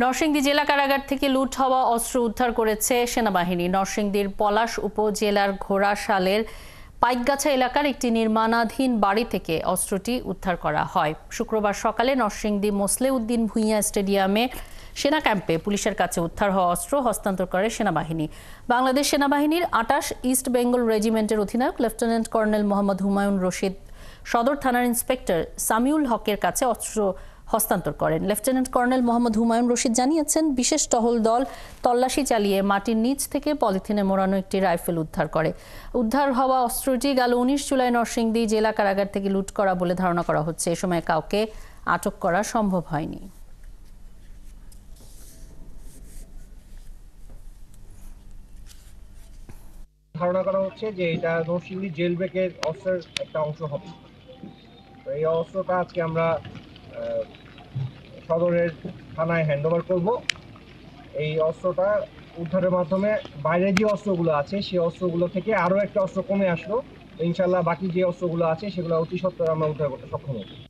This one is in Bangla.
নরসিংদী জেলা কারাগার থেকে লুট হওয়া অস্ত্র উদ্ধার করেছে সেনাবাহিনী। নরসিংদীর পলাশ উপজেলার ঘোড়াশালের পাইকগাছা এলাকার একটি নির্মাণাধীন বাড়ি থেকে অস্ত্রটি উদ্ধার করা হয়। শুক্রবার সকালে নরসিংদী মোসলেউদ্দিন ভূঁইয়া স্টেডিয়ামে সেনা ক্যাম্পে পুলিশের কাছে উদ্ধার হওয়া অস্ত্র হস্তান্তর করে সেনাবাহিনী। বাংলাদেশ সেনাবাহিনীর ২৮ ইস্ট বেঙ্গল রেজিমেন্টের অধিনায়ক লেফটেন্যান্ট কর্নেল মোহাম্মদ হুমায়ুন রশিদ সদর থানার ইন্সপেক্টর সামিউল হকের কাছে অস্ত্র হস্তান্তর করেন। লেফটেন্যান্ট কর্নেল মোহাম্মদ হুমায়ুন রশিদ জানিয়েছেন, বিশেষ টহল দল তল্লাশি চালিয়ে মাটির নিচ থেকে পলিথিনে মোড়ানো একটি রাইফেল উদ্ধার করে। উদ্ধার হওয়া অস্ত্রটি গেল ১৯ জুলাই নরসিংদী জেলা কারাগার থেকে লুট করা বলে ধারণা করা হচ্ছে। এ সময় কাউকে আটক করা সম্ভব হয়নি। ধারণা করা হচ্ছে যে এটা নরসিংদী জেল ব্রেকের অস্ত্রের একটা অংশ হবে। তো এই অস্ত্রটা আজকে আমরা সদরের থানায় হ্যান্ডওভার করব। এই অস্ত্রটা উদ্ধারের মাধ্যমে বাইরে যে অস্ত্রগুলো আছে সেই অস্ত্রগুলো থেকে আরও একটা অস্ত্র কমে আসলো। ইনশাল্লাহ বাকি যে অস্ত্রগুলো আছে সেগুলো অতি সত্বর আমরা উদ্ধার করতে সক্ষম হব।